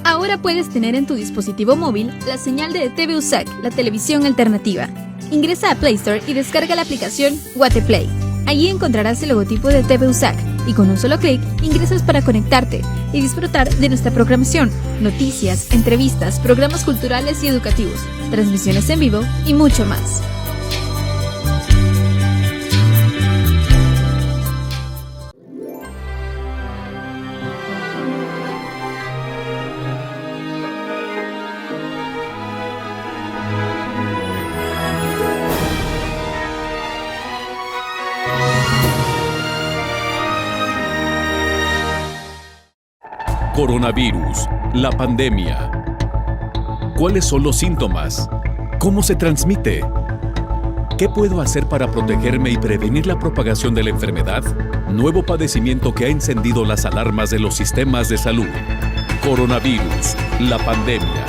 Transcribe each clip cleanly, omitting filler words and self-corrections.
Ahora puedes tener en tu dispositivo móvil la señal de TV USAC, la televisión alternativa. Ingresa a Play Store y descarga la aplicación Guateplay. Allí encontrarás el logotipo de TV USAC y con un solo clic ingresas para conectarte y disfrutar de nuestra programación, noticias, entrevistas, programas culturales y educativos, transmisiones en vivo y mucho más. Coronavirus, la pandemia. ¿Cuáles son los síntomas? ¿Cómo se transmite? ¿Qué puedo hacer para protegerme y prevenir la propagación de la enfermedad? Nuevo padecimiento que ha encendido las alarmas de los sistemas de salud. Coronavirus, la pandemia.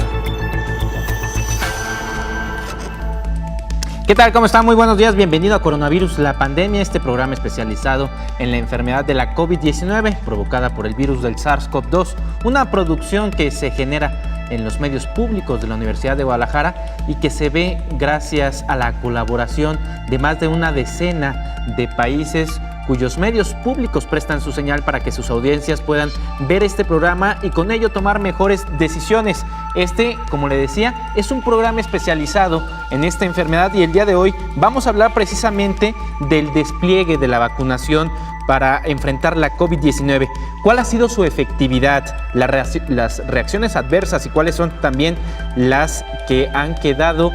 ¿Qué tal? ¿Cómo están? Muy buenos días. Bienvenido a Coronavirus, la pandemia, este programa especializado en la enfermedad de la COVID-19 provocada por el virus del SARS-CoV-2, una producción que se genera en los medios públicos de la Universidad de Guadalajara y que se ve gracias a la colaboración de más de una decena de países cuyos medios públicos prestan su señal para que sus audiencias puedan ver este programa y con ello tomar mejores decisiones. Este, como le decía, es un programa especializado en esta enfermedad y el día de hoy vamos a hablar precisamente del despliegue de la vacunación para enfrentar la COVID-19. ¿Cuál ha sido su efectividad, las reacciones adversas y cuáles son también las que han quedado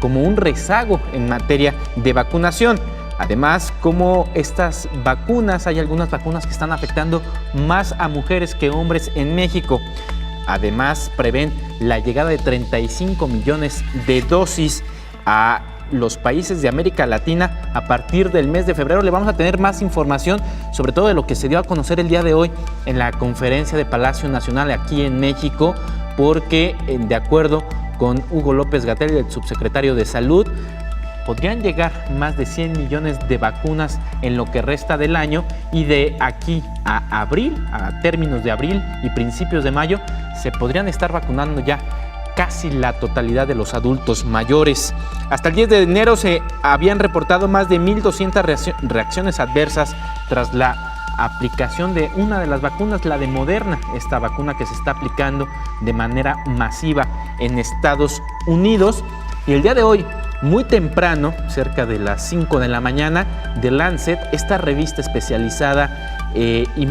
como un rezago en materia de vacunación? Además, como estas vacunas, hay algunas vacunas que están afectando más a mujeres que hombres en México. Además, prevén la llegada de 35 millones de dosis a los países de América Latina a partir del mes de febrero. Le vamos a tener más información, sobre todo de lo que se dio a conocer el día de hoy en la conferencia de Palacio Nacional aquí en México, porque de acuerdo con Hugo López-Gatell, el subsecretario de Salud, podrían llegar más de 100 millones de vacunas en lo que resta del año y de aquí a abril, a términos de abril y principios de mayo, se podrían estar vacunando ya casi la totalidad de los adultos mayores. Hasta el 10 de enero se habían reportado más de 1,200 reacciones adversas tras la aplicación de una de las vacunas, la de Moderna, esta vacuna que se está aplicando de manera masiva en Estados Unidos. Y el día de hoy, muy temprano, cerca de las 5 de la mañana, The Lancet, esta revista especializada y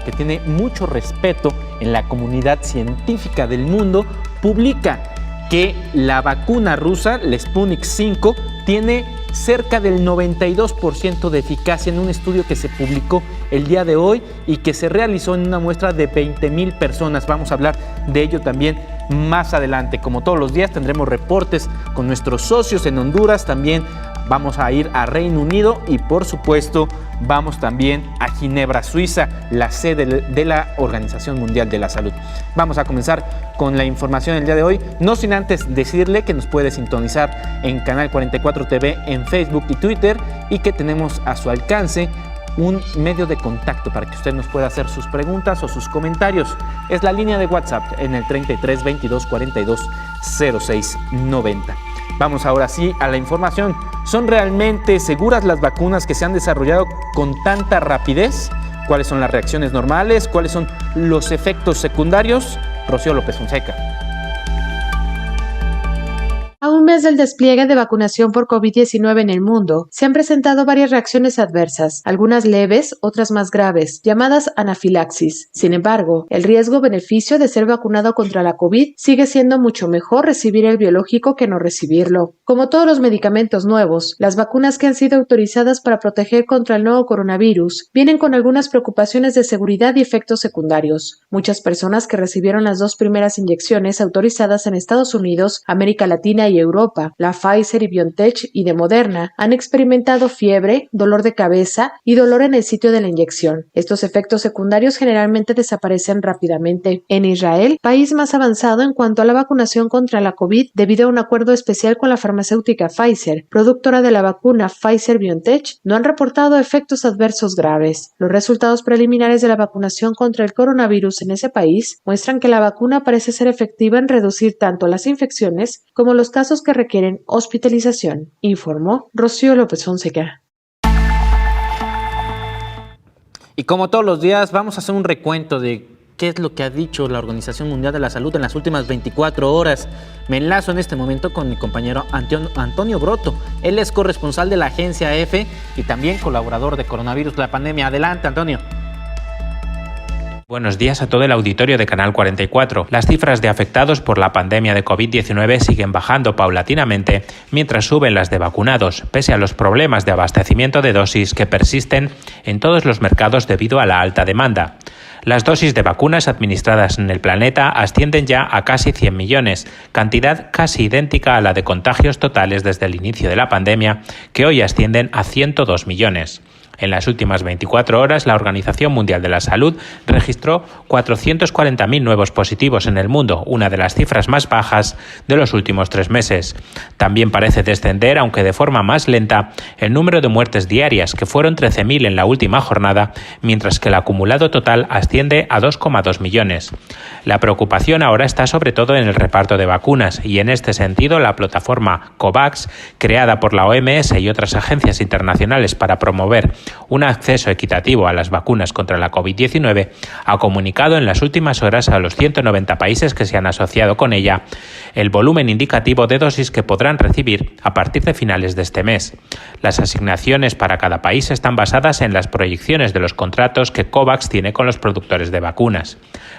que tiene mucho respeto en la comunidad científica del mundo, publica que la vacuna rusa, la Sputnik 5, tiene cerca del 92% de eficacia en un estudio que se publicó el día de hoy y que se realizó en una muestra de 20,000 personas. Vamos a hablar de ello también más adelante. Como todos los días tendremos reportes con nuestros socios en Honduras, también vamos a ir a Reino Unido y por supuesto vamos también a Ginebra, Suiza, la sede de la Organización Mundial de la Salud. Vamos a comenzar con la información del día de hoy, no sin antes decirle que nos puede sintonizar en Canal 44 TV en Facebook y Twitter y que tenemos a su alcance un medio de contacto para que usted nos pueda hacer sus preguntas o sus comentarios. Es la línea de WhatsApp en el 33 22 42 06 90. Vamos ahora sí a la información. ¿Son realmente seguras las vacunas que se han desarrollado con tanta rapidez? ¿Cuáles son las reacciones normales? ¿Cuáles son los efectos secundarios? Rocío López Fonseca. A un mes del despliegue de vacunación por COVID-19 en el mundo, se han presentado varias reacciones adversas, algunas leves, otras más graves, llamadas anafilaxis. Sin embargo, el riesgo-beneficio de ser vacunado contra la COVID sigue siendo mucho mejor recibir el biológico que no recibirlo. Como todos los medicamentos nuevos, las vacunas que han sido autorizadas para proteger contra el nuevo coronavirus vienen con algunas preocupaciones de seguridad y efectos secundarios. Muchas personas que recibieron las 2 primeras inyecciones autorizadas en Estados Unidos, América Latina y Europa Europa, la Pfizer y BioNTech y de Moderna, han experimentado fiebre, dolor de cabeza y dolor en el sitio de la inyección. Estos efectos secundarios generalmente desaparecen rápidamente. En Israel, país más avanzado en cuanto a la vacunación contra la COVID, debido a un acuerdo especial con la farmacéutica Pfizer, productora de la vacuna Pfizer-BioNTech, no han reportado efectos adversos graves. Los resultados preliminares de la vacunación contra el coronavirus en ese país muestran que la vacuna parece ser efectiva en reducir tanto las infecciones como los casos que requieren hospitalización, informó Rocío López Fonseca. Y como todos los días, vamos a hacer un recuento de qué es lo que ha dicho la Organización Mundial de la Salud en las últimas 24 horas. Me enlazo en este momento con mi compañero Antonio Broto. Él es corresponsal de la agencia EFE y también colaborador de Coronavirus, la pandemia. Adelante, Antonio. Buenos días a todo el auditorio de Canal 44. Las cifras de afectados por la pandemia de COVID-19 siguen bajando paulatinamente, mientras suben las de vacunados, pese a los problemas de abastecimiento de dosis que persisten en todos los mercados debido a la alta demanda. Las dosis de vacunas administradas en el planeta ascienden ya a casi 100 millones, cantidad casi idéntica a la de contagios totales desde el inicio de la pandemia, que hoy ascienden a 102 millones. En las últimas 24 horas, la Organización Mundial de la Salud registró 440.000 nuevos positivos en el mundo, una de las cifras más bajas de los últimos 3 meses. También parece descender, aunque de forma más lenta, el número de muertes diarias, que fueron 13.000 en la última jornada, mientras que el acumulado total asciende a 2,2 millones. La preocupación ahora está sobre todo en el reparto de vacunas, y en este sentido la plataforma COVAX, creada por la OMS y otras agencias internacionales para promover un acceso equitativo a las vacunas contra la COVID-19, ha comunicado en las últimas horas a los 190 países que se han asociado con ella el volumen indicativo de dosis que podrán recibir a partir de finales de este mes. Las asignaciones para cada país están basadas en las proyecciones de los contratos que COVAX tiene con los productores de vacunas.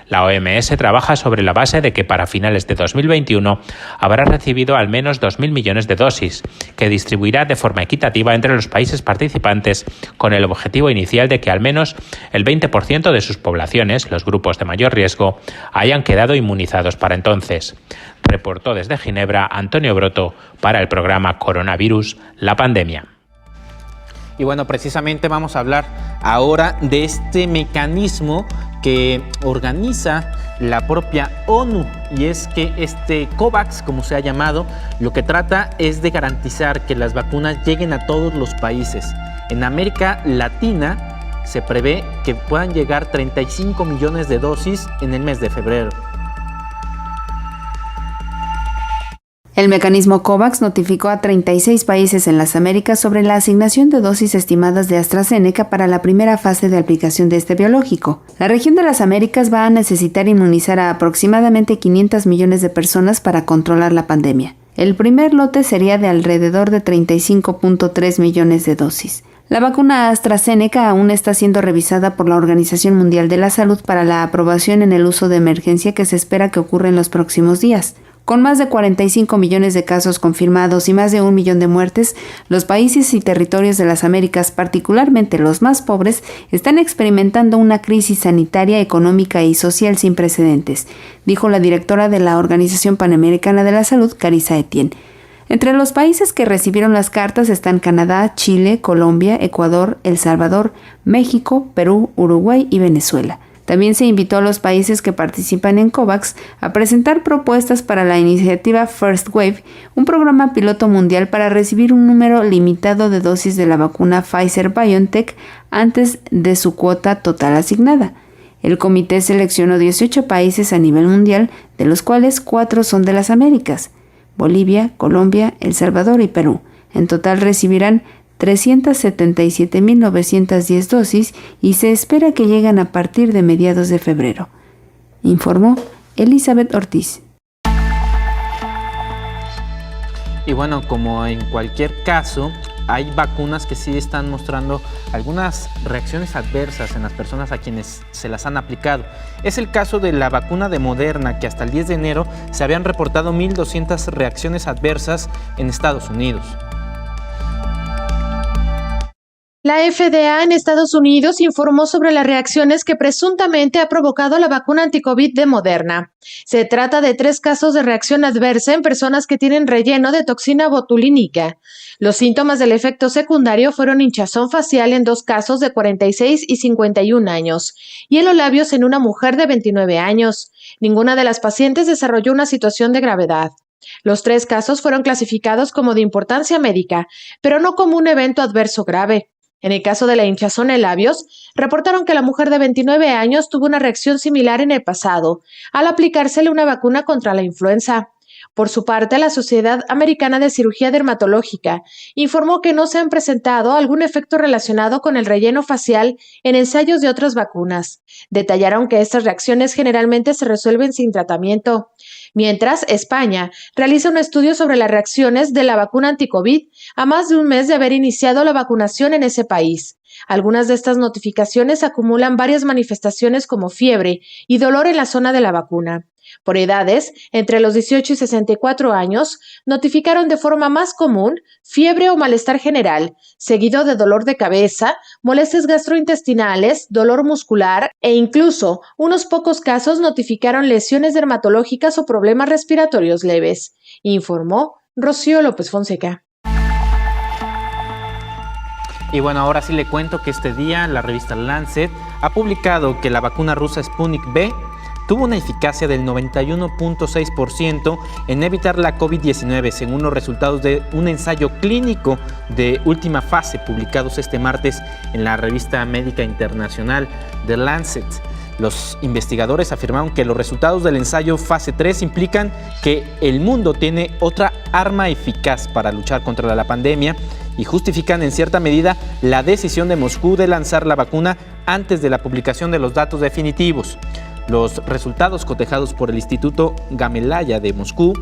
La OMS trabaja sobre la base de que para finales de 2021 habrá recibido al menos 2.000 millones de dosis, que distribuirá de forma equitativa entre los países participantes, con el objetivo inicial de que al menos el 20% de sus poblaciones, los grupos de mayor riesgo, hayan quedado inmunizados para entonces. Reportó desde Ginebra Antonio Broto para el programa Coronavirus, la pandemia. Y bueno, precisamente vamos a hablar ahora de este mecanismo que organiza la propia ONU, y es que este COVAX, como se ha llamado, lo que trata es de garantizar que las vacunas lleguen a todos los países. En América Latina se prevé que puedan llegar 35 millones de dosis en el mes de febrero. El mecanismo COVAX notificó a 36 países en las Américas sobre la asignación de dosis estimadas de AstraZeneca para la primera fase de aplicación de este biológico. La región de las Américas va a necesitar inmunizar a aproximadamente 500 millones de personas para controlar la pandemia. El primer lote sería de alrededor de 35.3 millones de dosis. La vacuna AstraZeneca aún está siendo revisada por la Organización Mundial de la Salud para la aprobación en el uso de emergencia que se espera que ocurra en los próximos días. Con más de 45 millones de casos confirmados y más de 1 millón de muertes, los países y territorios de las Américas, particularmente los más pobres, están experimentando una crisis sanitaria, económica y social sin precedentes, dijo la directora de la Organización Panamericana de la Salud, Carissa Etienne. Entre los países que recibieron las cartas están Canadá, Chile, Colombia, Ecuador, El Salvador, México, Perú, Uruguay y Venezuela. También se invitó a los países que participan en COVAX a presentar propuestas para la iniciativa First Wave, un programa piloto mundial para recibir un número limitado de dosis de la vacuna Pfizer-BioNTech antes de su cuota total asignada. El comité seleccionó 18 países a nivel mundial, de los cuales 4 son de las Américas: Bolivia, Colombia, El Salvador y Perú. En total recibirán 377.910 dosis y se espera que lleguen a partir de mediados de febrero, informó Elizabeth Ortiz. Y bueno, como en cualquier caso, hay vacunas que sí están mostrando algunas reacciones adversas en las personas a quienes se las han aplicado. Es el caso de la vacuna de Moderna, que hasta el 10 de enero se habían reportado 1.200 reacciones adversas en Estados Unidos. La FDA en Estados Unidos informó sobre las reacciones que presuntamente ha provocado la vacuna anticovid de Moderna. Se trata de 3 casos de reacción adversa en personas que tienen relleno de toxina botulínica. Los síntomas del efecto secundario fueron hinchazón facial en 2 casos de 46 y 51 años, y en los labios en una mujer de 29 años. Ninguna de las pacientes desarrolló una situación de gravedad. Los 3 casos fueron clasificados como de importancia médica, pero no como un evento adverso grave. En el caso de la hinchazón en labios, reportaron que la mujer de 29 años tuvo una reacción similar en el pasado, al aplicársele una vacuna contra la influenza. Por su parte, la Sociedad Americana de Cirugía Dermatológica informó que no se han presentado algún efecto relacionado con el relleno facial en ensayos de otras vacunas. Detallaron que estas reacciones generalmente se resuelven sin tratamiento. Mientras, España realiza un estudio sobre las reacciones de la vacuna anticovid a más de un mes de haber iniciado la vacunación en ese país. Algunas de estas notificaciones acumulan varias manifestaciones como fiebre y dolor en la zona de la vacuna. Por edades, entre los 18 y 64 años, notificaron de forma más común fiebre o malestar general, seguido de dolor de cabeza, molestias gastrointestinales, dolor muscular e incluso unos pocos casos notificaron lesiones dermatológicas o problemas respiratorios leves, informó Rocío López Fonseca. Y bueno, ahora sí le cuento que este día la revista Lancet ha publicado que la vacuna rusa Sputnik V tuvo una eficacia del 91.6% en evitar la COVID-19, según los resultados de un ensayo clínico de última fase publicados este martes en la revista médica internacional The Lancet. Los investigadores afirmaron que los resultados del ensayo fase 3 implican que el mundo tiene otra arma eficaz para luchar contra la pandemia y justifican en cierta medida la decisión de Moscú de lanzar la vacuna antes de la publicación de los datos definitivos. Los resultados cotejados por el Instituto Gamaleya de Moscú,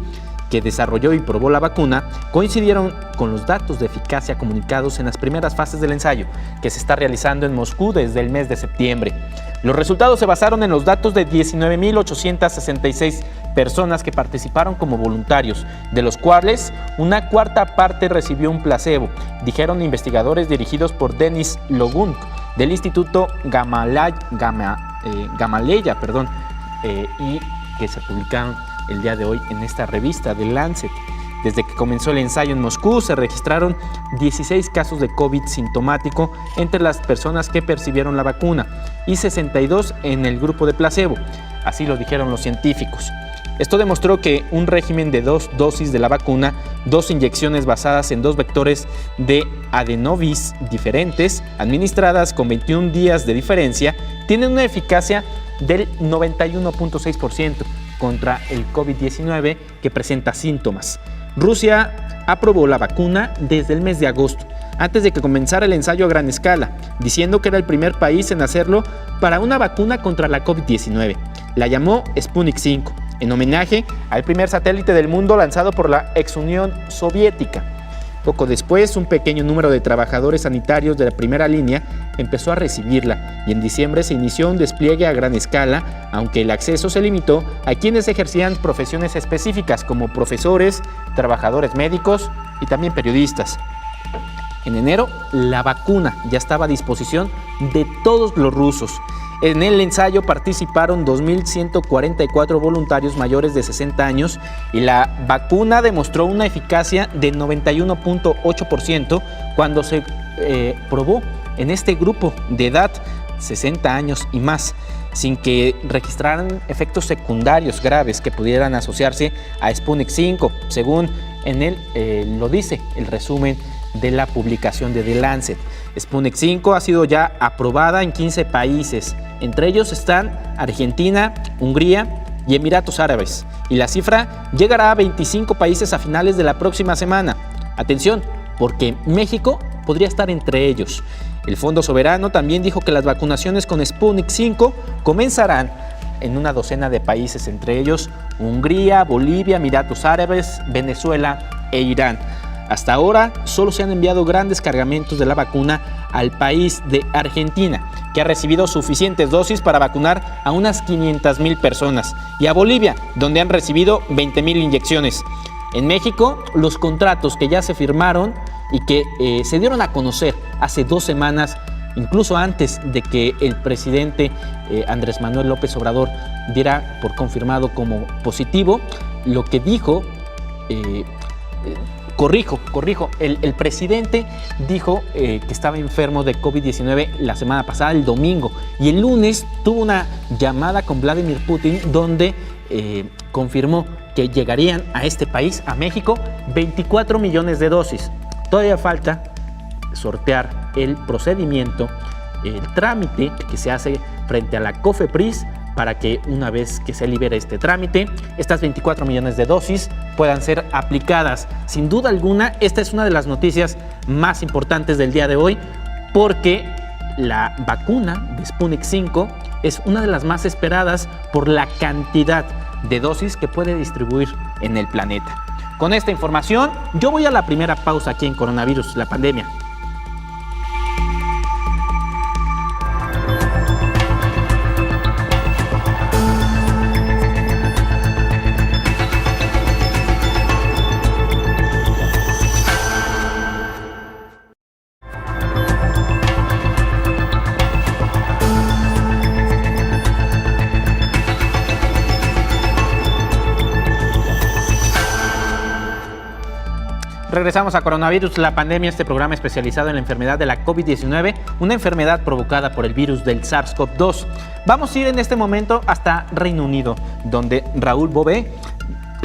que desarrolló y probó la vacuna, coincidieron con los datos de eficacia comunicados en las primeras fases del ensayo, que se está realizando en Moscú desde el mes de septiembre. Los resultados se basaron en los datos de 19.866 personas que participaron como voluntarios, de los cuales una cuarta parte recibió un placebo, dijeron investigadores dirigidos por Denis Logun, del Instituto Gamaleya, y que se publicaron el día de hoy en esta revista de Lancet. Desde que comenzó el ensayo en Moscú, se registraron 16 casos de COVID sintomático entre las personas que percibieron la vacuna y 62 en el grupo de placebo. Así lo dijeron los científicos. Esto demostró que un régimen de 2 dosis de la vacuna, 2 inyecciones basadas en 2 vectores de adenovirus diferentes, administradas con 21 días de diferencia, tienen una eficacia del 91.6% contra el COVID-19 que presenta síntomas. Rusia aprobó la vacuna desde el mes de agosto, antes de que comenzara el ensayo a gran escala, diciendo que era el primer país en hacerlo para una vacuna contra la COVID-19. La llamó Sputnik V, en homenaje al primer satélite del mundo lanzado por la ex Unión Soviética. Poco después, un pequeño número de trabajadores sanitarios de la primera línea empezó a recibirla y en diciembre se inició un despliegue a gran escala, aunque el acceso se limitó a quienes ejercían profesiones específicas como profesores, trabajadores médicos y también periodistas. En enero, la vacuna ya estaba a disposición de todos los rusos. En el ensayo participaron 2.144 voluntarios mayores de 60 años y la vacuna demostró una eficacia de 91.8% cuando se probó en este grupo de edad 60 años y más, sin que registraran efectos secundarios graves que pudieran asociarse a Sputnik V, según en él lo dice el resumen de la publicación de The Lancet. Sputnik V ha sido ya aprobada en 15 países, entre ellos están Argentina, Hungría y Emiratos Árabes, y la cifra llegará a 25 países a finales de la próxima semana. Atención, porque México podría estar entre ellos. El Fondo Soberano también dijo que las vacunaciones con Sputnik V comenzarán en una docena de países, entre ellos Hungría, Bolivia, Emiratos Árabes, Venezuela e Irán. Hasta ahora solo se han enviado grandes cargamentos de la vacuna al país de Argentina, que ha recibido suficientes dosis para vacunar a unas 500,000 personas, y a Bolivia, donde han recibido 20,000 inyecciones. En México, los contratos que ya se firmaron y que se dieron a conocer hace 2 semanas, incluso antes de que el presidente Andrés Manuel López Obrador diera por confirmado como positivo. Lo que dijo, corrijo, el presidente dijo que estaba enfermo de COVID-19 la semana pasada, el domingo, y el lunes tuvo una llamada con Vladimir Putin donde confirmó que llegarían a este país, a México, 24 millones de dosis. Todavía falta sortear el procedimiento, el trámite que se hace frente a la COFEPRIS para que una vez que se libere este trámite, estas 24 millones de dosis puedan ser aplicadas. Sin duda alguna, esta es una de las noticias más importantes del día de hoy, porque la vacuna de Sputnik 5 es una de las más esperadas por la cantidad de dosis que puede distribuir en el planeta. Con esta información, yo voy a la primera pausa aquí en Coronavirus, la pandemia. Regresamos a Coronavirus, la pandemia, este programa especializado en la enfermedad de la COVID-19, una enfermedad provocada por el virus del SARS-CoV-2. Vamos a ir en este momento hasta Reino Unido, donde Raúl Bové,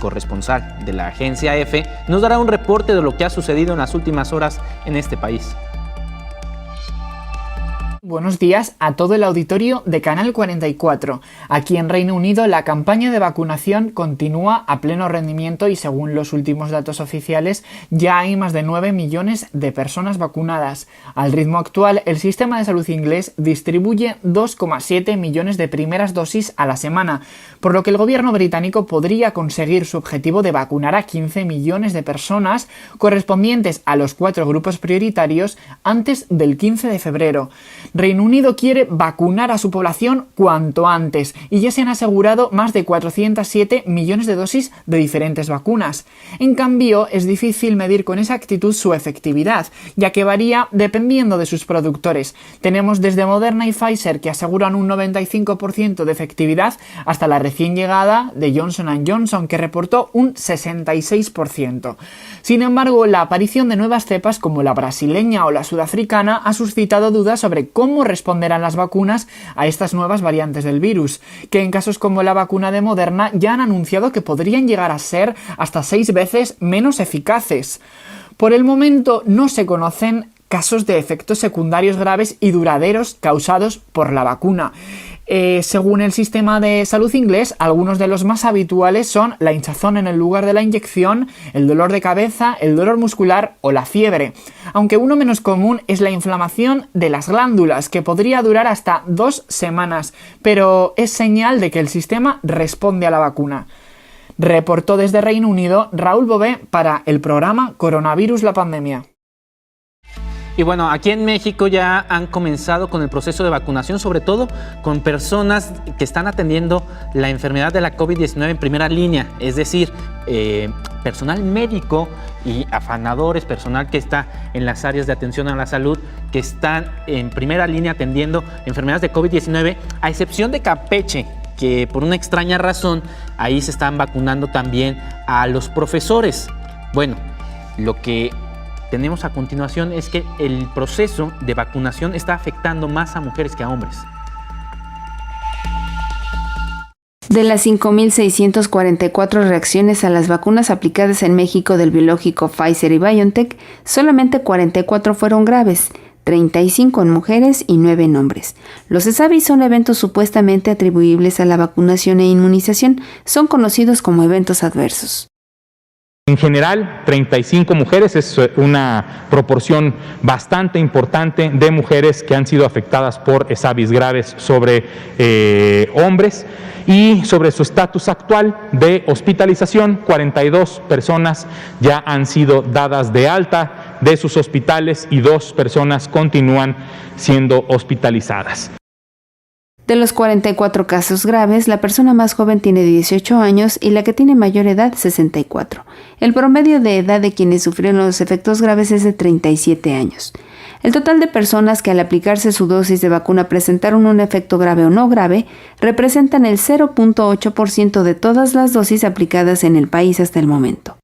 corresponsal de la agencia EFE, nos dará un reporte de lo que ha sucedido en las últimas horas en este país. Buenos días a todo el auditorio de Canal 44. Aquí en Reino Unido la campaña de vacunación continúa a pleno rendimiento y según los últimos datos oficiales ya hay más de 9 millones de personas vacunadas. Al ritmo actual el sistema de salud inglés distribuye 2,7 millones de primeras dosis a la semana, por lo que el gobierno británico podría conseguir su objetivo de vacunar a 15 millones de personas correspondientes a los 4 grupos prioritarios antes del 15 de febrero. Reino Unido quiere vacunar a su población cuanto antes y ya se han asegurado más de 407 millones de dosis de diferentes vacunas. En cambio, es difícil medir con exactitud su efectividad, ya que varía dependiendo de sus productores. Tenemos desde Moderna y Pfizer que aseguran un 95% de efectividad hasta la recién llegada de Johnson & Johnson que reportó un 66%. Sin embargo, la aparición de nuevas cepas como la brasileña o la sudafricana ha suscitado dudas sobre cómo responderán las vacunas a estas nuevas variantes del virus, que en casos como la vacuna de Moderna ya han anunciado que podrían llegar a ser hasta 6 veces menos eficaces. Por el momento no se conocen casos de efectos secundarios graves y duraderos causados por la vacuna. Según el sistema de salud inglés, algunos de los más habituales son la hinchazón en el lugar de la inyección, el dolor de cabeza, el dolor muscular o la fiebre, aunque uno menos común es la inflamación de las glándulas, que podría durar hasta 2 semanas, pero es señal de que el sistema responde a la vacuna. Reportó desde Reino Unido Raúl Bové para el programa Coronavirus, la pandemia. Y bueno, aquí en México ya han comenzado con el proceso de vacunación, sobre todo con personas que están atendiendo la enfermedad de la COVID-19 en primera línea, es decir, personal médico y afanadores, personal que está en las áreas de atención a la salud, que están en primera línea atendiendo enfermedades de COVID-19, a excepción de Campeche, que por una extraña razón ahí se están vacunando también a los profesores. Bueno, lo que tenemos a continuación es que el proceso de vacunación está afectando más a mujeres que a hombres. De las 5.644 reacciones a las vacunas aplicadas en México del biológico Pfizer y BioNTech, solamente 44 fueron graves, 35 en mujeres y 9 en hombres. Los ESAVI son eventos supuestamente atribuibles a la vacunación e inmunización, son conocidos como eventos adversos. En general, 35 mujeres es una proporción bastante importante de mujeres que han sido afectadas por ESAVIs graves sobre hombres. Y sobre su estatus actual de hospitalización, 42 personas ya han sido dadas de alta de sus hospitales y 2 personas continúan siendo hospitalizadas. De los 44 casos graves, la persona más joven tiene 18 años y la que tiene mayor edad 64. El promedio de edad de quienes sufrieron los efectos graves es de 37 años. El total de personas que al aplicarse su dosis de vacuna presentaron un efecto grave o no grave representan el 0.8% de todas las dosis aplicadas en el país hasta el momento.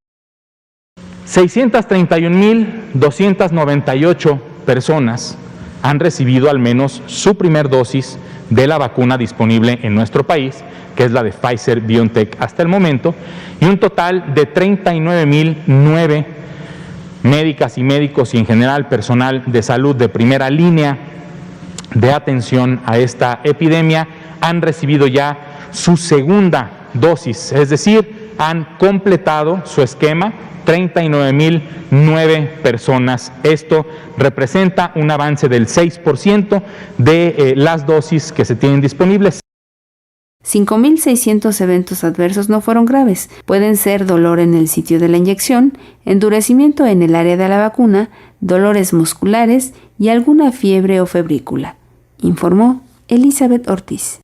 631.298 personas han recibido al menos su primer dosis de la vacuna disponible en nuestro país, que es la de Pfizer-BioNTech hasta el momento, y un total de 39.009 médicas y médicos y en general personal de salud de primera línea de atención a esta epidemia han recibido ya su segunda dosis, es decir, han completado su esquema. 39.009 personas. Esto representa un avance del 6% de las dosis que se tienen disponibles. 5.600 eventos adversos no fueron graves. Pueden ser dolor en el sitio de la inyección, endurecimiento en el área de la vacuna, dolores musculares y alguna fiebre o febrícula, informó Elizabeth Ortiz.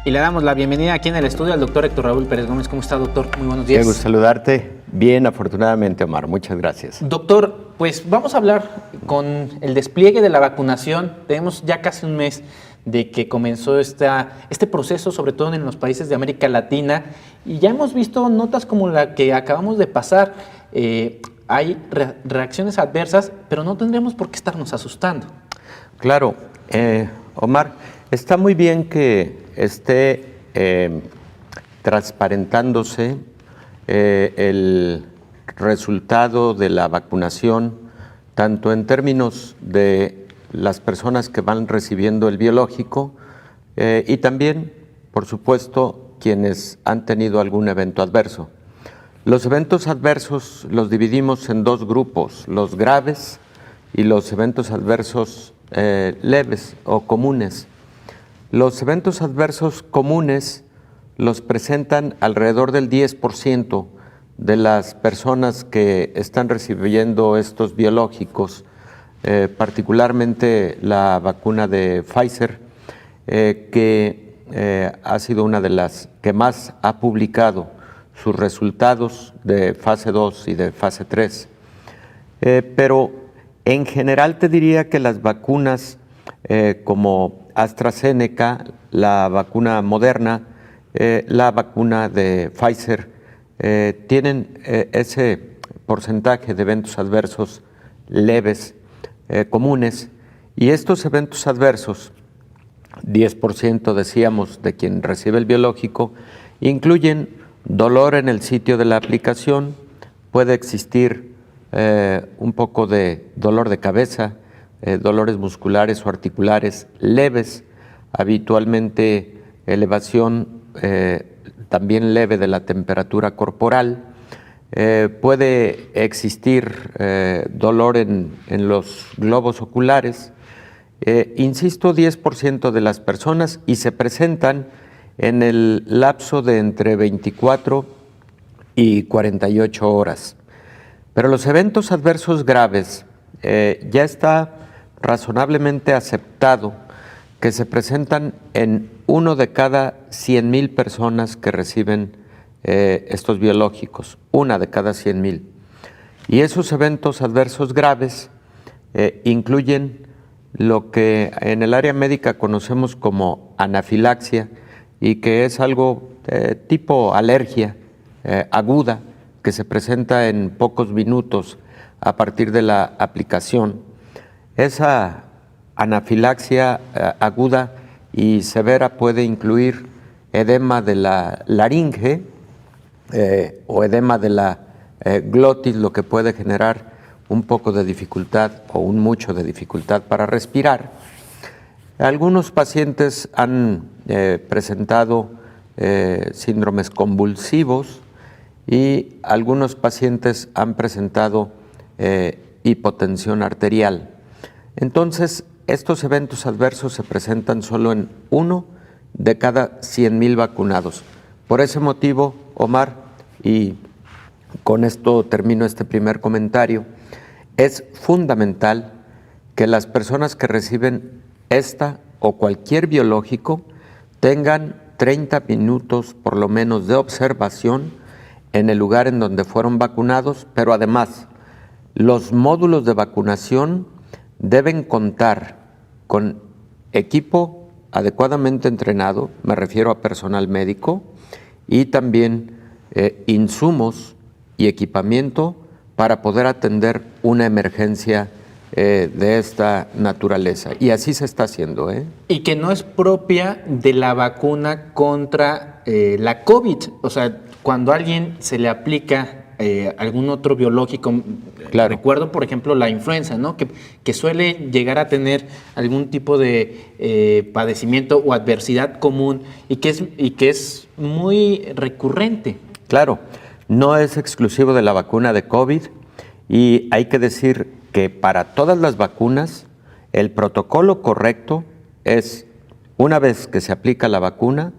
Y le damos la bienvenida aquí en el estudio al doctor Héctor Raúl Pérez Gómez. ¿Cómo está, doctor? Muy buenos días. Qué gusto saludarte. Bien, afortunadamente, Omar. Muchas gracias. Doctor, pues vamos a hablar con el despliegue de la vacunación. Tenemos ya casi un mes de que comenzó este proceso, sobre todo en los países de América Latina, y ya hemos visto notas como la que acabamos de pasar. Hay reacciones adversas, pero no tendremos por qué estarnos asustando. Claro, Omar, está muy bien que esté transparentándose el resultado de la vacunación, tanto en términos de las personas que van recibiendo el biológico y también, por supuesto, quienes han tenido algún evento adverso. Los eventos adversos los dividimos en dos grupos, los graves y los eventos adversos leves o comunes. Los eventos adversos comunes los presentan alrededor del 10% de las personas que están recibiendo estos biológicos, particularmente la vacuna de Pfizer, que ha sido una de las que más ha publicado sus resultados de fase 2 y de fase 3. Pero en general te diría que las vacunas como AstraZeneca, la vacuna Moderna, la vacuna de Pfizer, tienen ese porcentaje de eventos adversos leves, comunes, y estos eventos adversos, 10% decíamos de quien recibe el biológico, incluyen dolor en el sitio de la aplicación, puede existir un poco de dolor de cabeza, dolores musculares o articulares leves, habitualmente elevación también leve de la temperatura corporal, puede existir dolor en los globos oculares, insisto, 10% de las personas, y se presentan en el lapso de entre 24 y 48 horas. Pero los eventos adversos graves ya está razonablemente aceptado que se presentan en 1 de cada 100,000 personas que reciben estos biológicos, 1 de cada 100,000. Y esos eventos adversos graves incluyen lo que en el área médica conocemos como anafilaxia, y que es algo tipo alergia aguda que se presenta en pocos minutos a partir de la aplicación. Esa anafilaxia aguda y severa puede incluir edema de la laringe o edema de la glotis, lo que puede generar un poco de dificultad o un mucho de dificultad para respirar. Algunos pacientes han presentado síndromes convulsivos y algunos pacientes han presentado hipotensión arterial. Entonces, estos eventos adversos se presentan solo en 1 de cada 100,000 vacunados. Por ese motivo, Omar, y con esto termino este primer comentario, es fundamental que las personas que reciben esta o cualquier biológico tengan 30 minutos por lo menos de observación en el lugar en donde fueron vacunados, pero además los módulos de vacunación deben contar con equipo adecuadamente entrenado, me refiero a personal médico, y también insumos y equipamiento para poder atender una emergencia de esta naturaleza. Y así se está haciendo. Y que no es propia de la vacuna contra la COVID. O sea, cuando a alguien se le aplica algún otro biológico, claro. Recuerdo, por ejemplo, la influenza, ¿no? Que suele llegar a tener algún tipo de padecimiento o adversidad común y que es muy recurrente. Claro, no es exclusivo de la vacuna de COVID, y hay que decir que para todas las vacunas el protocolo correcto es, una vez que se aplica la vacuna,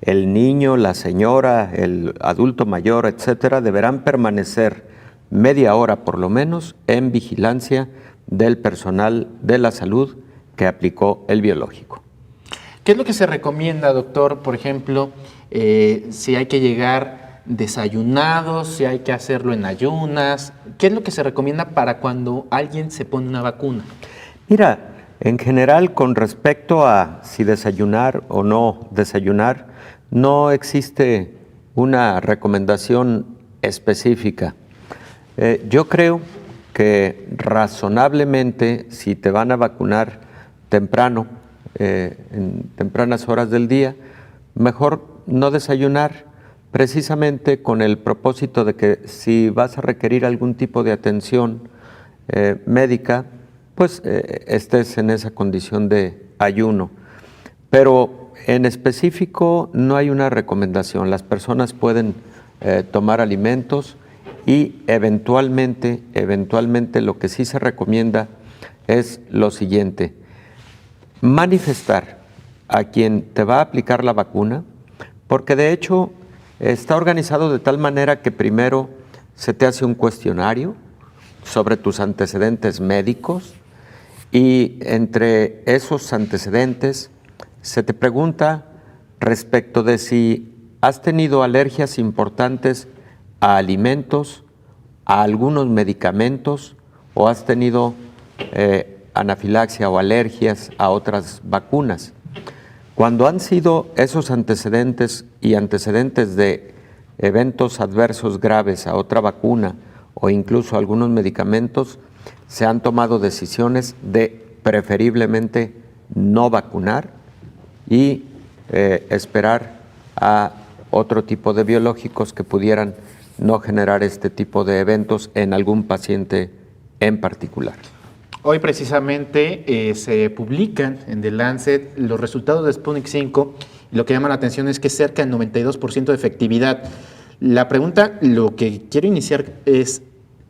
el niño, la señora, el adulto mayor, etcétera, deberán permanecer media hora por lo menos en vigilancia del personal de la salud que aplicó el biológico. ¿Qué es lo que se recomienda, doctor? Por ejemplo, si hay que llegar desayunados, si hay que hacerlo en ayunas. ¿Qué es lo que se recomienda para cuando alguien se pone una vacuna? Mira, en general, con respecto a si desayunar o no desayunar, no existe una recomendación específica. Yo creo que razonablemente, si te van a vacunar temprano, en tempranas horas del día, mejor no desayunar, precisamente con el propósito de que si vas a requerir algún tipo de atención médica, pues estés en esa condición de ayuno. Pero en específico no hay una recomendación. Las personas pueden tomar alimentos y eventualmente lo que sí se recomienda es lo siguiente: manifestar a quien te va a aplicar la vacuna, porque de hecho está organizado de tal manera que primero se te hace un cuestionario sobre tus antecedentes médicos, y entre esos antecedentes se te pregunta respecto de si has tenido alergias importantes a alimentos, a algunos medicamentos, o has tenido anafilaxia o alergias a otras vacunas. Cuando han sido esos antecedentes y antecedentes de eventos adversos graves a otra vacuna o incluso algunos medicamentos, se han tomado decisiones de preferiblemente no vacunar y esperar a otro tipo de biológicos que pudieran no generar este tipo de eventos en algún paciente en particular. Hoy precisamente se publican en The Lancet los resultados de Sputnik 5, y lo que llama la atención es que es cerca del 92% de efectividad. La pregunta, lo que quiero iniciar es,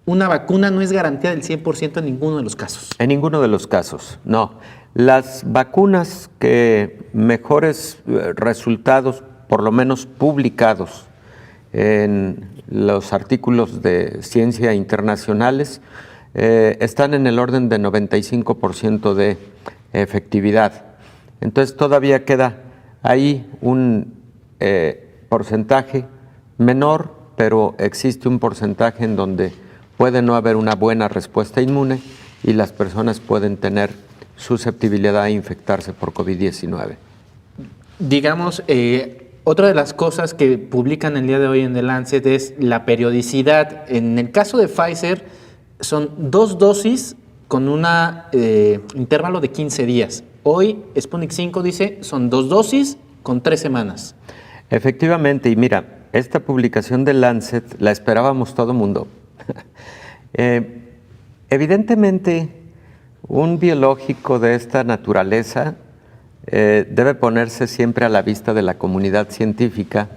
¿una vacuna no es garantía del 100% en ninguno de los casos? En ninguno de los casos, no. Las vacunas que mejores resultados, por lo menos publicados en los artículos de ciencia internacionales, están en el orden de 95% de efectividad. Entonces todavía queda ahí un porcentaje menor, pero existe un porcentaje en donde puede no haber una buena respuesta inmune y las personas pueden tener susceptibilidad a infectarse por COVID-19. Digamos, otra de las cosas que publican el día de hoy en The Lancet es la periodicidad. En el caso de Pfizer, son 2 dosis con un intervalo de 15 días. Hoy Sputnik 5 dice son 2 dosis con 3 semanas. Efectivamente, y mira, esta publicación de Lancet la esperábamos todo mundo. Evidentemente, un biológico de esta naturaleza debe ponerse siempre a la vista de la comunidad científica,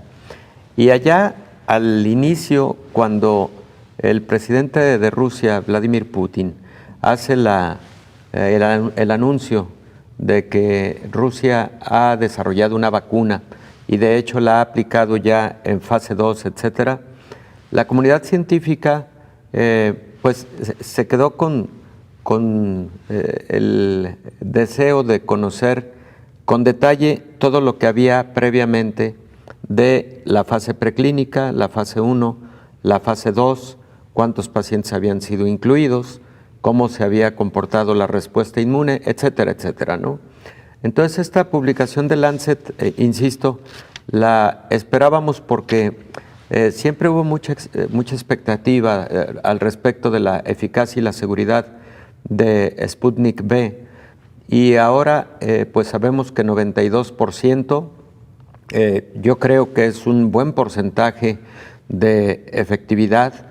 y allá al inicio, cuando el presidente de Rusia, Vladimir Putin, hace el anuncio de que Rusia ha desarrollado una vacuna y de hecho la ha aplicado ya en fase 2, etcétera, la comunidad científica pues se quedó con el deseo de conocer con detalle todo lo que había previamente de la fase preclínica, la fase 1, la fase 2, cuántos pacientes habían sido incluidos, cómo se había comportado la respuesta inmune, etcétera, etcétera, ¿no? Entonces esta publicación de Lancet, insisto, la esperábamos porque siempre hubo mucha expectativa al respecto de la eficacia y la seguridad de Sputnik V, y ahora pues sabemos que 92%, yo creo que es un buen porcentaje de efectividad.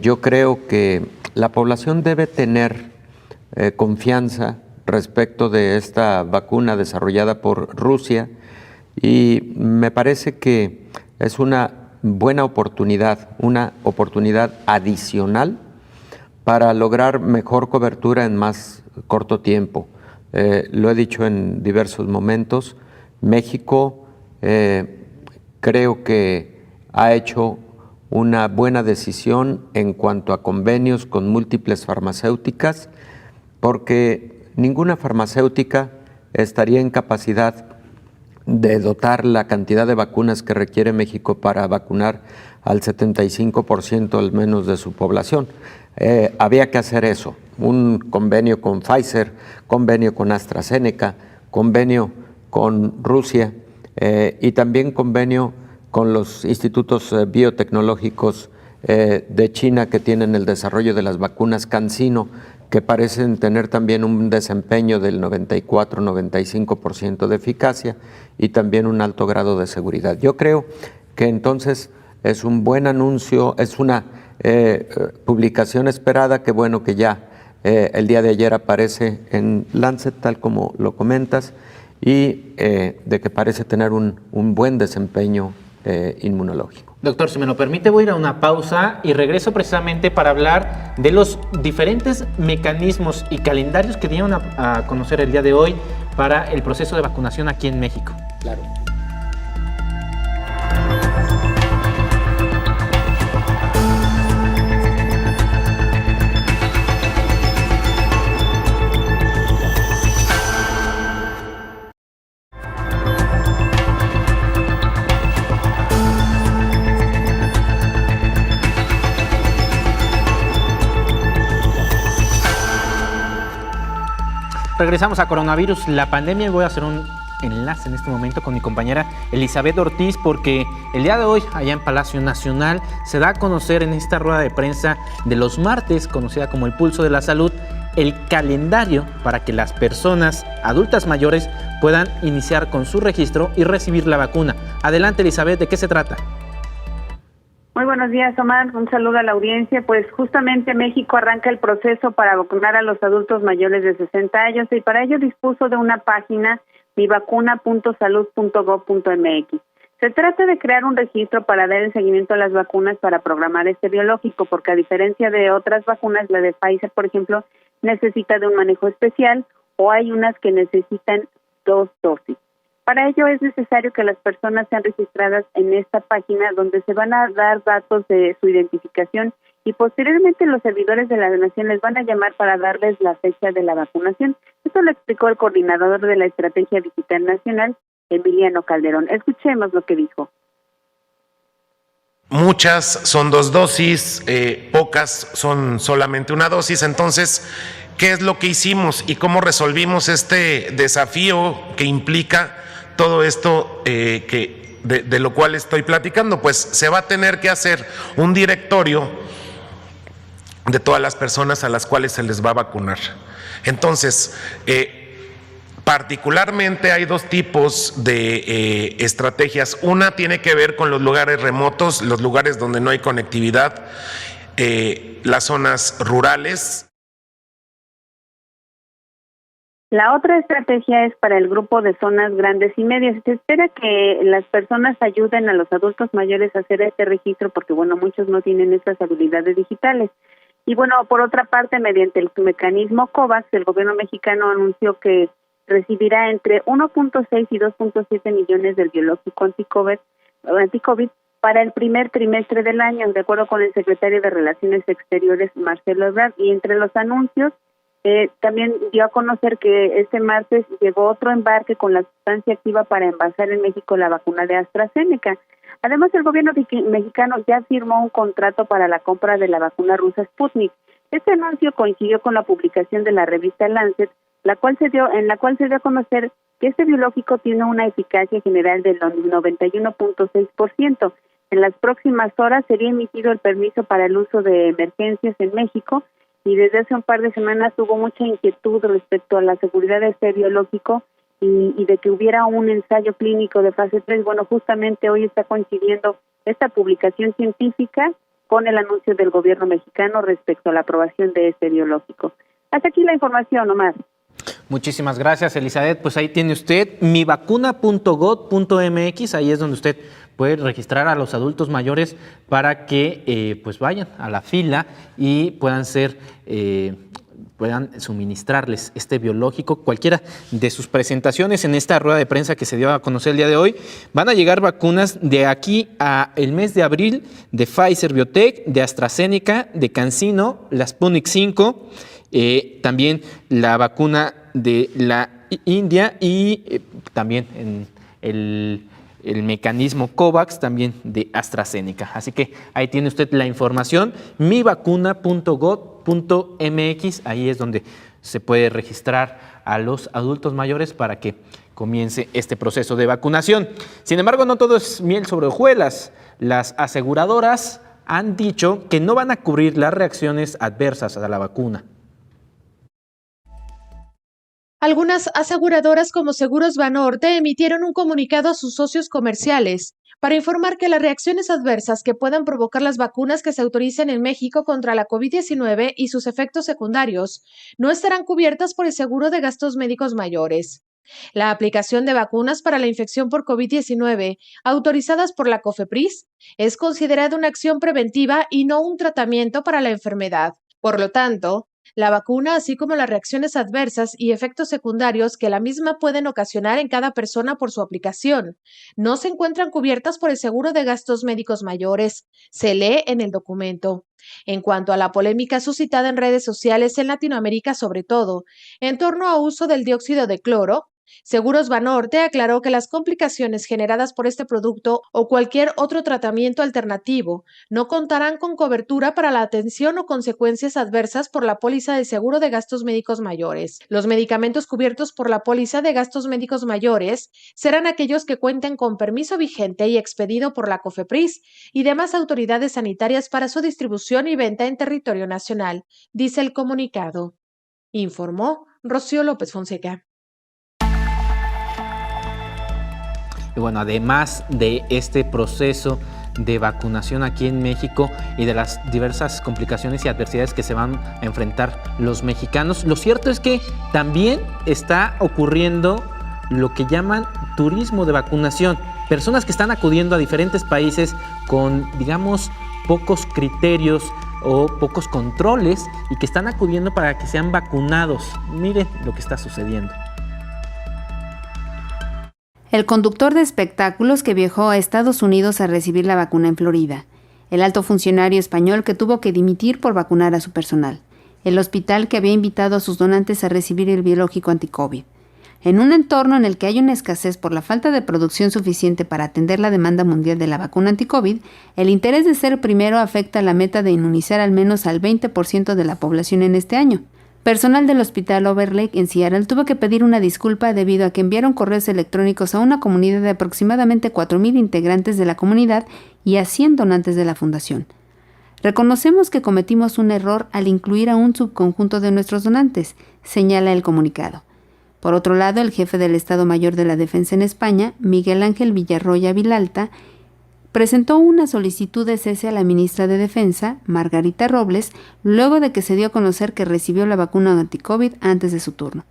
Yo creo que la población debe tener confianza respecto de esta vacuna desarrollada por Rusia, y me parece que es una buena oportunidad, una oportunidad adicional para lograr mejor cobertura en más corto tiempo. Lo he dicho en diversos momentos, México creo que ha hecho una buena decisión en cuanto a convenios con múltiples farmacéuticas, porque ninguna farmacéutica estaría en capacidad de dotar la cantidad de vacunas que requiere México para vacunar al 75% al menos de su población. Había que hacer eso, un convenio con Pfizer, convenio con AstraZeneca, convenio con Rusia y también convenio con los institutos biotecnológicos de China que tienen el desarrollo de las vacunas CanSino, que parecen tener también un desempeño del 94-95% de eficacia y también un alto grado de seguridad. Yo creo que entonces es un buen anuncio, es una publicación esperada, que bueno que ya el día de ayer aparece en Lancet, tal como lo comentas, y de que parece tener un buen desempeño inmunológico. Doctor, si me lo permite, voy a ir a una pausa y regreso precisamente para hablar de los diferentes mecanismos y calendarios que dieron a conocer el día de hoy para el proceso de vacunación aquí en México. Claro. Regresamos a Coronavirus, la pandemia, y voy a hacer un enlace en este momento con mi compañera Elizabeth Ortiz, porque el día de hoy, allá en Palacio Nacional, se da a conocer en esta rueda de prensa de los martes, conocida como el Pulso de la Salud, el calendario para que las personas adultas mayores puedan iniciar con su registro y recibir la vacuna. Adelante, Elizabeth, ¿de qué se trata? Muy buenos días, Omar. Un saludo a la audiencia. Pues justamente México arranca el proceso para vacunar a los adultos mayores de 60 años y para ello dispuso de una página, mivacuna.salud.gov.mx. Se trata de crear un registro para dar el seguimiento a las vacunas para programar este biológico, porque a diferencia de otras vacunas, la de Pfizer, por ejemplo, necesita de un manejo especial o hay unas que necesitan 2 dosis. Para ello es necesario que las personas sean registradas en esta página, donde se van a dar datos de su identificación y posteriormente los servidores de la Nación les van a llamar para darles la fecha de la vacunación. Esto lo explicó el coordinador de la Estrategia Digital Nacional, Emiliano Calderón. Escuchemos lo que dijo. Muchas son 2 dosis, pocas son solamente 1 dosis. Entonces, ¿qué es lo que hicimos y cómo resolvimos este desafío que implica todo esto de lo cual estoy platicando? Pues se va a tener que hacer un directorio de todas las personas a las cuales se les va a vacunar. Entonces, particularmente hay 2 tipos de estrategias. Una tiene que ver con los lugares remotos, los lugares donde no hay conectividad, las zonas rurales. La otra estrategia es para el grupo de zonas grandes y medias. Se espera que las personas ayuden a los adultos mayores a hacer este registro porque, bueno, muchos no tienen estas habilidades digitales. Y, bueno, por otra parte, mediante el mecanismo COVAX, el gobierno mexicano anunció que recibirá entre 1.6 y 2.7 millones del biológico anti-COVID para el primer trimestre del año, de acuerdo con el secretario de Relaciones Exteriores, Marcelo Ebrard. Y entre los anuncios, también dio a conocer que este martes llegó otro embarque con la sustancia activa para envasar en México la vacuna de AstraZeneca. Además, el gobierno mexicano ya firmó un contrato para la compra de la vacuna rusa Sputnik. Este anuncio coincidió con la publicación de la revista Lancet, en la cual se dio a conocer que este biológico tiene una eficacia general del 91.6%. En las próximas horas sería emitido el permiso para el uso de emergencias en México, y desde hace un par de semanas hubo mucha inquietud respecto a la seguridad de este biológico y de que hubiera un ensayo clínico de fase 3. Bueno, justamente hoy está coincidiendo esta publicación científica con el anuncio del gobierno mexicano respecto a la aprobación de este biológico. Hasta aquí la información, Omar. Muchísimas gracias, Elizabeth. Pues ahí tiene usted mivacuna.gov.mx, ahí es donde usted puede registrar a los adultos mayores para que pues vayan a la fila y puedan suministrarles este biológico. Cualquiera de sus presentaciones en esta rueda de prensa que se dio a conocer el día de hoy, van a llegar vacunas de aquí a el mes de abril de Pfizer Biotech, de AstraZeneca, de CanSino, la Sputnik 5, también la vacuna de la India y también en el mecanismo COVAX también de AstraZeneca. Así que ahí tiene usted la información, mivacuna.gov.mx, ahí es donde se puede registrar a los adultos mayores para que comience este proceso de vacunación. Sin embargo, no todo es miel sobre hojuelas. Las aseguradoras han dicho que no van a cubrir las reacciones adversas a la vacuna. Algunas aseguradoras como Seguros Banorte emitieron un comunicado a sus socios comerciales para informar que las reacciones adversas que puedan provocar las vacunas que se autoricen en México contra la COVID-19 y sus efectos secundarios no estarán cubiertas por el seguro de gastos médicos mayores. La aplicación de vacunas para la infección por COVID-19 autorizadas por la COFEPRIS es considerada una acción preventiva y no un tratamiento para la enfermedad. Por lo tanto, la vacuna, así como las reacciones adversas y efectos secundarios que la misma pueden ocasionar en cada persona por su aplicación, no se encuentran cubiertas por el seguro de gastos médicos mayores, se lee en el documento. En cuanto a la polémica suscitada en redes sociales en Latinoamérica, sobre todo, en torno a uso del dióxido de cloro, Seguros Banorte aclaró que las complicaciones generadas por este producto o cualquier otro tratamiento alternativo no contarán con cobertura para la atención o consecuencias adversas por la póliza de seguro de gastos médicos mayores. Los medicamentos cubiertos por la póliza de gastos médicos mayores serán aquellos que cuenten con permiso vigente y expedido por la COFEPRIS y demás autoridades sanitarias para su distribución y venta en territorio nacional, dice el comunicado. Informó Rocío López Fonseca. Y bueno, además de este proceso de vacunación aquí en México y de las diversas complicaciones y adversidades que se van a enfrentar los mexicanos, lo cierto es que también está ocurriendo lo que llaman turismo de vacunación. Personas que están acudiendo a diferentes países con, digamos, pocos criterios o pocos controles y que están acudiendo para que sean vacunados. Miren lo que está sucediendo. El conductor de espectáculos que viajó a Estados Unidos a recibir la vacuna en Florida. El alto funcionario español que tuvo que dimitir por vacunar a su personal. El hospital que había invitado a sus donantes a recibir el biológico anti-COVID. En un entorno en el que hay una escasez por la falta de producción suficiente para atender la demanda mundial de la vacuna anti-COVID, el interés de ser primero afecta la meta de inmunizar al menos al 20% de la población en este año. Personal del Hospital Overlake en Seattle tuvo que pedir una disculpa debido a que enviaron correos electrónicos a una comunidad de aproximadamente 4,000 integrantes de la comunidad y a 100 donantes de la fundación. Reconocemos que cometimos un error al incluir a un subconjunto de nuestros donantes, señala el comunicado. Por otro lado, el jefe del Estado Mayor de la Defensa en España, Miguel Ángel Villarroya Vilalta, presentó una solicitud de cese a la ministra de Defensa, Margarita Robles, luego de que se dio a conocer que recibió la vacuna anti-COVID antes de su turno.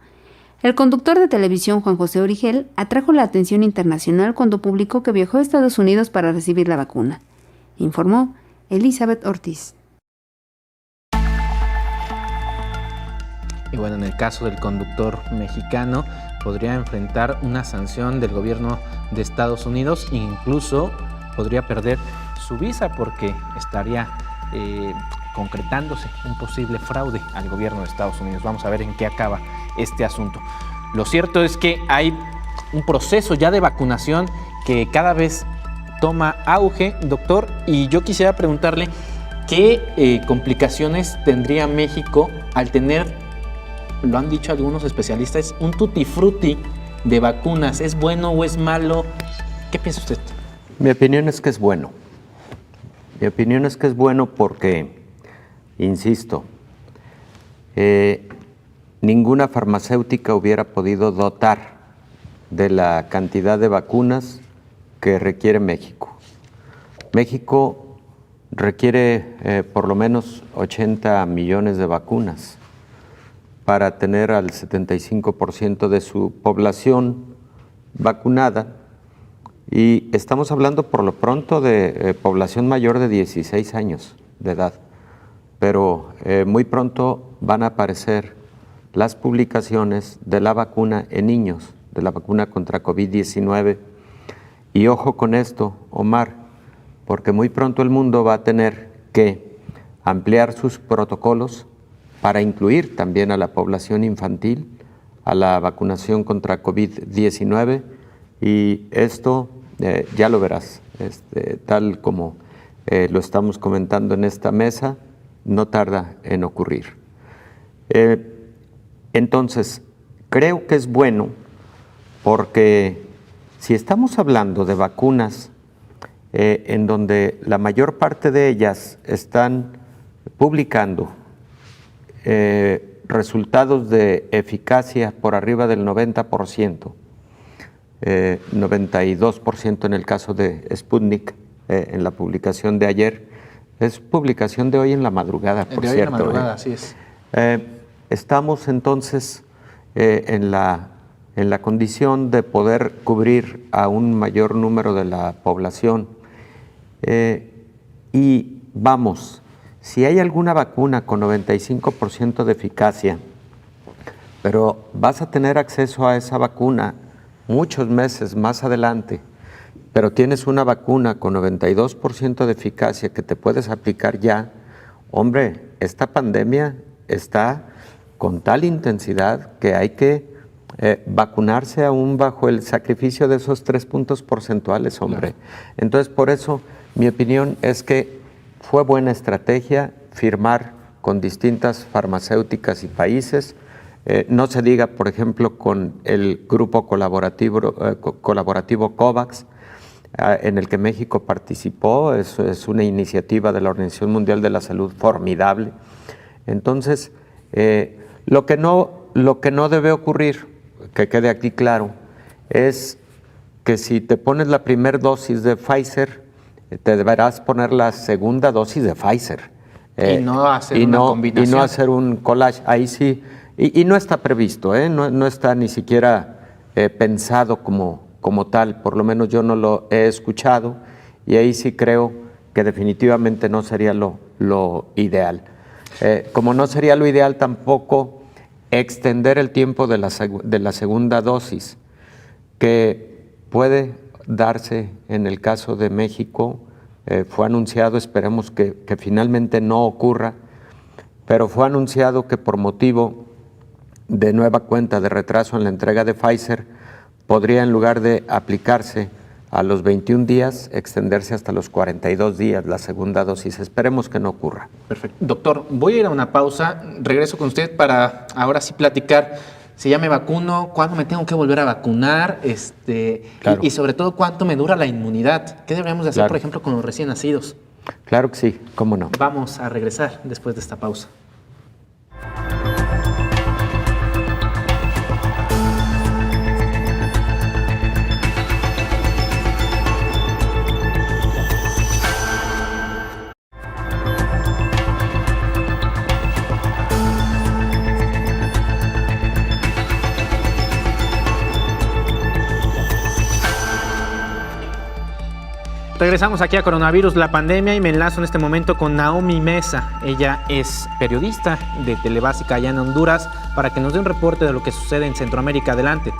El conductor de televisión Juan José Origel atrajo la atención internacional cuando publicó que viajó a Estados Unidos para recibir la vacuna, informó Elizabeth Ortiz. Y bueno, en el caso del conductor mexicano, podría enfrentar una sanción del gobierno de Estados Unidos, incluso podría perder su visa porque estaría concretándose un posible fraude al gobierno de Estados Unidos. Vamos a ver en qué acaba este asunto. Lo cierto es que hay un proceso ya de vacunación que cada vez toma auge, doctor, y yo quisiera preguntarle qué complicaciones tendría México al tener, lo han dicho algunos especialistas, un tutti frutti de vacunas. ¿Es bueno o es malo? ¿Qué piensa usted? Mi opinión es que es bueno. Mi opinión es que es bueno porque, insisto, ninguna farmacéutica hubiera podido dotar de la cantidad de vacunas que requiere México. México requiere por lo menos 80 millones de vacunas para tener al 75% de su población vacunada, y estamos hablando por lo pronto de población mayor de 16 años de edad, pero muy pronto van a aparecer las publicaciones de la vacuna en niños, de la vacuna contra COVID-19, y ojo con esto, Omar, porque muy pronto el mundo va a tener que ampliar sus protocolos para incluir también a la población infantil a la vacunación contra COVID-19, y esto ya lo verás, tal como lo estamos comentando en esta mesa, no tarda en ocurrir. Entonces, creo que es bueno porque si estamos hablando de vacunas en donde la mayor parte de ellas están publicando resultados de eficacia por arriba del 90%, 92% en el caso de Sputnik, en la publicación de ayer, es publicación de hoy en la madrugada, por cierto. De hoy en la madrugada, así es. Estamos entonces en la condición de poder cubrir a un mayor número de la población, y vamos, si hay alguna vacuna con 95% de eficacia, pero vas a tener acceso a esa vacuna muchos meses más adelante, pero tienes una vacuna con 92% de eficacia que te puedes aplicar ya, hombre, esta pandemia está con tal intensidad que hay que vacunarse aún bajo el sacrificio de esos 3 puntos porcentuales, hombre. Claro. Entonces, por eso, mi opinión es que fue buena estrategia firmar con distintas farmacéuticas y países. No se diga, por ejemplo, con el grupo colaborativo COVAX, en el que México participó. Es una iniciativa de la Organización Mundial de la Salud formidable. Entonces, lo que no debe ocurrir, que quede aquí claro, es que si te pones la primera dosis de Pfizer, te deberás poner la segunda dosis de Pfizer. Y no hacer una combinación. Y no hacer un collage, ahí sí. Y no está previsto, no está ni siquiera pensado como tal, por lo menos yo no lo he escuchado, y ahí sí creo que definitivamente no sería lo ideal. Como no sería lo ideal tampoco extender el tiempo de la segunda dosis, que puede darse en el caso de México. Fue anunciado, esperemos que finalmente no ocurra, pero fue anunciado que por motivo de nueva cuenta de retraso en la entrega de Pfizer, podría, en lugar de aplicarse a los 21 días, extenderse hasta los 42 días la segunda dosis. Esperemos que no ocurra. Perfecto. Doctor, voy a ir a una pausa, regreso con usted para ahora sí platicar si ya me vacuno, cuándo me tengo que volver a vacunar, claro. y sobre todo cuánto me dura la inmunidad. ¿Qué deberíamos de hacer, por ejemplo, con los recién nacidos? Claro que sí, cómo no. Vamos a regresar después de esta pausa. Regresamos aquí a Coronavirus, la pandemia, y me enlazo en este momento con Naomi Mesa. Ella es periodista de Telebásica allá en Honduras, para que nos dé un reporte de lo que sucede en Centroamérica. Adelante.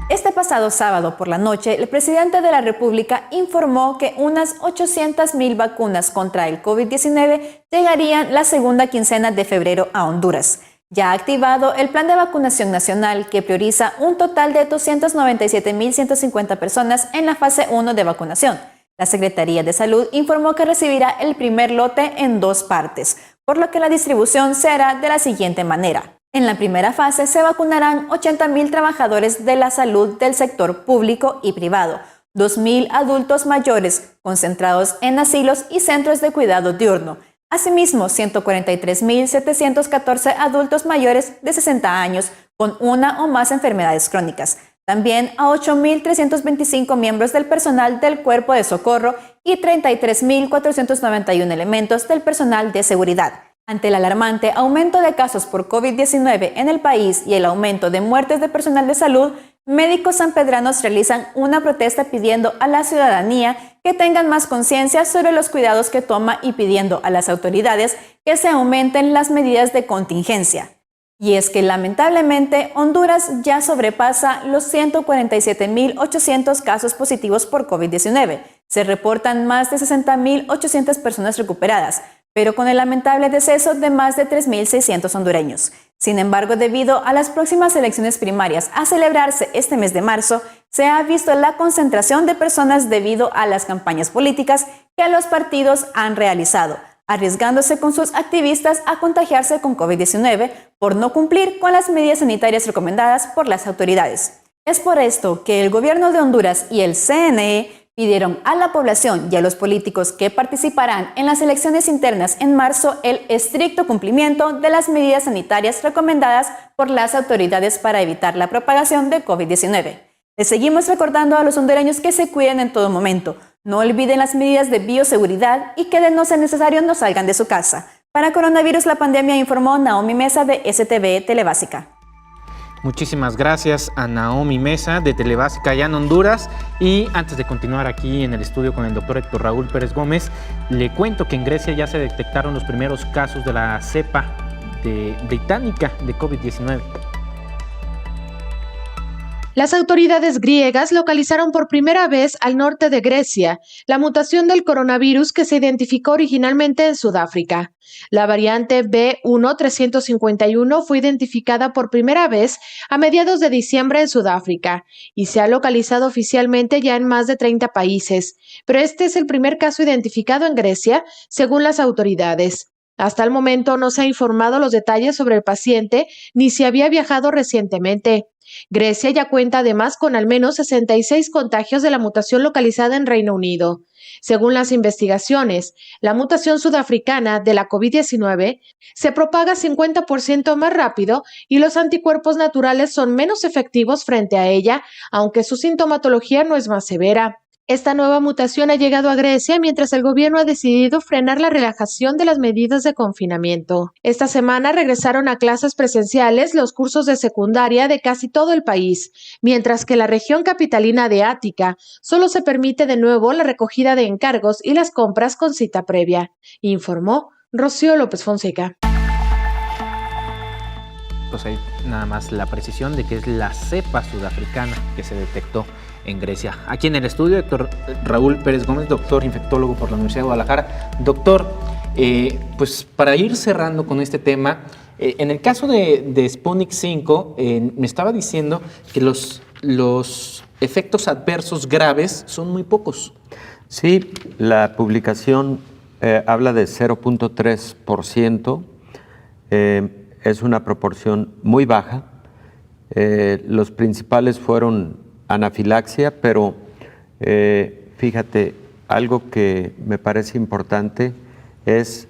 Este pasado sábado por la noche, el presidente de la República informó que unas 800,000 vacunas contra el COVID-19 llegarían la segunda quincena de febrero a Honduras. Ya ha activado el plan de vacunación nacional que prioriza un total de 297.150 personas en la fase 1 de vacunación. La Secretaría de Salud informó que recibirá el primer lote en 2 partes, por lo que la distribución será de la siguiente manera. En la primera fase se vacunarán 80.000 trabajadores de la salud del sector público y privado, 2.000 adultos mayores concentrados en asilos y centros de cuidado diurno. Asimismo, 143.714 adultos mayores de 60 años con una o más enfermedades crónicas. También a 8.325 miembros del personal del Cuerpo de Socorro y 33.491 elementos del personal de seguridad. Ante el alarmante aumento de casos por COVID-19 en el país y el aumento de muertes de personal de salud, médicos sanpedranos realizan una protesta pidiendo a la ciudadanía que tengan más conciencia sobre los cuidados que toma y pidiendo a las autoridades que se aumenten las medidas de contingencia. Y es que lamentablemente Honduras ya sobrepasa los 147.800 casos positivos por COVID-19. Se reportan más de 60.800 personas recuperadas, pero con el lamentable deceso de más de 3.600 hondureños. Sin embargo, debido a las próximas elecciones primarias a celebrarse este mes de marzo, se ha visto la concentración de personas debido a las campañas políticas que los partidos han realizado, arriesgándose con sus activistas a contagiarse con COVID-19 por no cumplir con las medidas sanitarias recomendadas por las autoridades. Es por esto que el gobierno de Honduras y el CNE pidieron a la población y a los políticos que participarán en las elecciones internas en marzo el estricto cumplimiento de las medidas sanitarias recomendadas por las autoridades para evitar la propagación de COVID-19. Les seguimos recordando a los hondureños que se cuiden en todo momento. No olviden las medidas de bioseguridad y que de no ser necesario no salgan de su casa. Para Coronavirus la Pandemia informó Naomi Mesa de STV Telebásica. Muchísimas gracias a Naomi Mesa de Telebásica allá en Honduras. Y antes de continuar aquí en el estudio con el doctor Héctor Raúl Pérez Gómez, le cuento que en Grecia ya se detectaron los primeros casos de la cepa británica de COVID-19. Las autoridades griegas localizaron por primera vez al norte de Grecia la mutación del coronavirus que se identificó originalmente en Sudáfrica. La variante B1351 fue identificada por primera vez a mediados de diciembre en Sudáfrica y se ha localizado oficialmente ya en más de 30 países, pero este es el primer caso identificado en Grecia, según las autoridades. Hasta el momento no se ha informado los detalles sobre el paciente ni si había viajado recientemente. Grecia ya cuenta además con al menos 66 contagios de la mutación localizada en Reino Unido. Según las investigaciones, la mutación sudafricana de la COVID-19 se propaga 50% más rápido y los anticuerpos naturales son menos efectivos frente a ella, aunque su sintomatología no es más severa. Esta nueva mutación ha llegado a Grecia mientras el gobierno ha decidido frenar la relajación de las medidas de confinamiento. Esta semana regresaron a clases presenciales los cursos de secundaria de casi todo el país, mientras que la región capitalina de Ática solo se permite de nuevo la recogida de encargos y las compras con cita previa, informó Rocío López Fonseca. Pues ahí nada más la precisión de que es la cepa sudafricana que se detectó en Grecia. Aquí en el estudio, Héctor Raúl Pérez Gómez, doctor infectólogo por la Universidad de Guadalajara. Doctor, pues para ir cerrando con este tema, en el caso de Sputnik 5, me estaba diciendo que los efectos adversos graves son muy pocos. Sí, la publicación habla de 0.3%, es una proporción muy baja. Los principales fueron anafilaxia, pero fíjate, algo que me parece importante es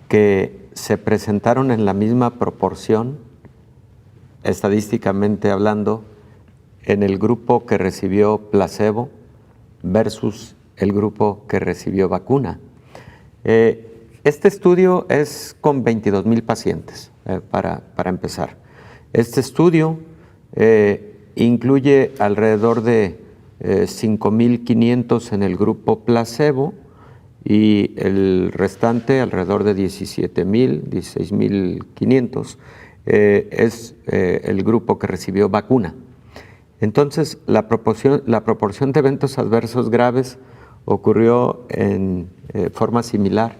que se presentaron en la misma proporción, estadísticamente hablando, en el grupo que recibió placebo versus el grupo que recibió vacuna. Este estudio es con 22,000 pacientes, para empezar. Este estudio incluye alrededor de 5,500 en el grupo placebo y el restante, alrededor de 17,000, 16,500, es el grupo que recibió vacuna. Entonces, la proporción de eventos adversos graves ocurrió en forma similar.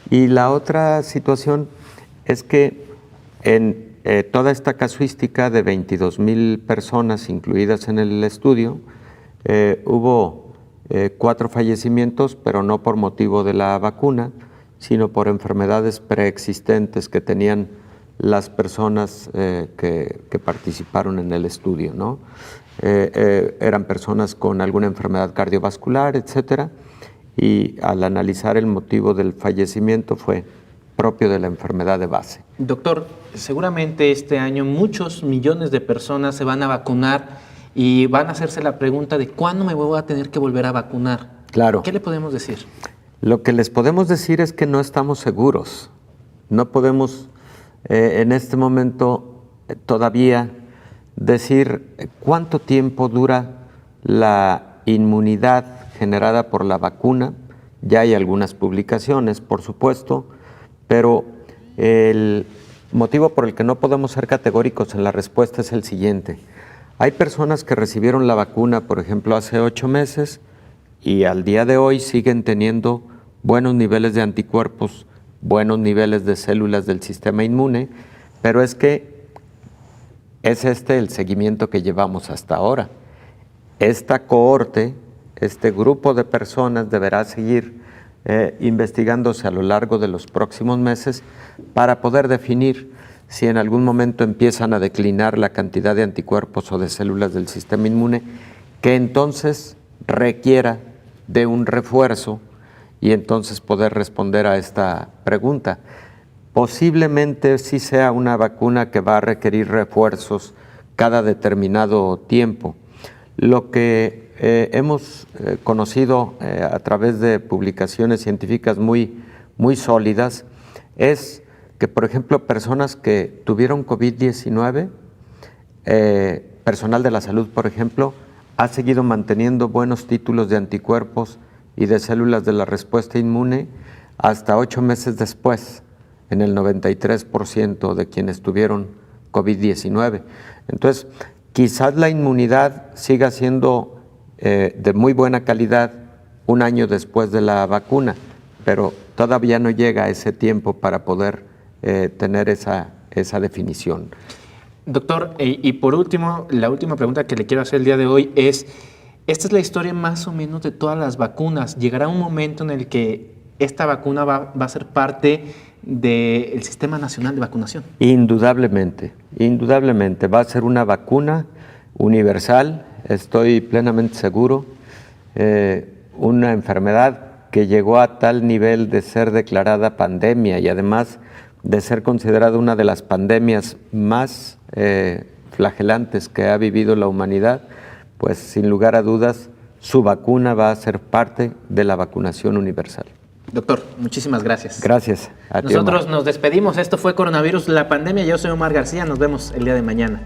Y la otra situación es que En toda esta casuística de 22,000 personas incluidas en el estudio, hubo 4 fallecimientos, pero no por motivo de la vacuna, sino por enfermedades preexistentes que tenían las personas que participaron en el estudio, ¿no? Eran personas con alguna enfermedad cardiovascular, etcétera, y al analizar el motivo del fallecimiento fue propio de la enfermedad de base. Doctor, seguramente este año muchos millones de personas se van a vacunar y van a hacerse la pregunta de ¿cuándo me voy a tener que volver a vacunar? Claro. ¿Qué le podemos decir? Lo que les podemos decir es que no estamos seguros. No podemos en este momento todavía decir cuánto tiempo dura la inmunidad generada por la vacuna. Ya hay algunas publicaciones, por supuesto, pero el motivo por el que no podemos ser categóricos en la respuesta es el siguiente. Hay personas que recibieron la vacuna, por ejemplo, hace 8 meses y al día de hoy siguen teniendo buenos niveles de anticuerpos, buenos niveles de células del sistema inmune, pero es que es el seguimiento que llevamos hasta ahora. Esta cohorte, este grupo de personas deberá seguir investigándose a lo largo de los próximos meses para poder definir si en algún momento empiezan a declinar la cantidad de anticuerpos o de células del sistema inmune, que entonces requiera de un refuerzo y entonces poder responder a esta pregunta. Posiblemente sí sea una vacuna que va a requerir refuerzos cada determinado tiempo. Lo que hemos conocido a través de publicaciones científicas muy sólidas es que, por ejemplo, personas que tuvieron COVID-19, personal de la salud, por ejemplo, ha seguido manteniendo buenos títulos de anticuerpos y de células de la respuesta inmune hasta 8 meses después, en el 93% de quienes tuvieron COVID-19. Entonces, quizás la inmunidad siga siendo de muy buena calidad 1 año después de la vacuna, pero todavía no llega ese tiempo para poder tener esa definición. Doctor, y por último, la última pregunta que le quiero hacer el día de hoy es, esta es la historia más o menos de todas las vacunas. ¿Llegará un momento en el que esta vacuna va a ser parte del Sistema Nacional de Vacunación? Indudablemente, indudablemente. Va a ser una vacuna universal, estoy plenamente seguro. Una enfermedad que llegó a tal nivel de ser declarada pandemia y además de ser considerada una de las pandemias más flagelantes que ha vivido la humanidad, pues sin lugar a dudas su vacuna va a ser parte de la vacunación universal. Doctor, muchísimas gracias. Gracias a ti, Nosotros Omar. nos despedimos. Esto fue Coronavirus, la pandemia. Yo soy Omar García. Nos vemos el día de mañana.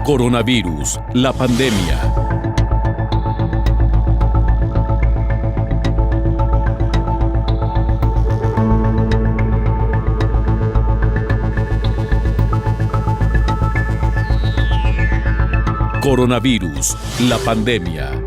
Coronavirus, la pandemia. Coronavirus, la pandemia.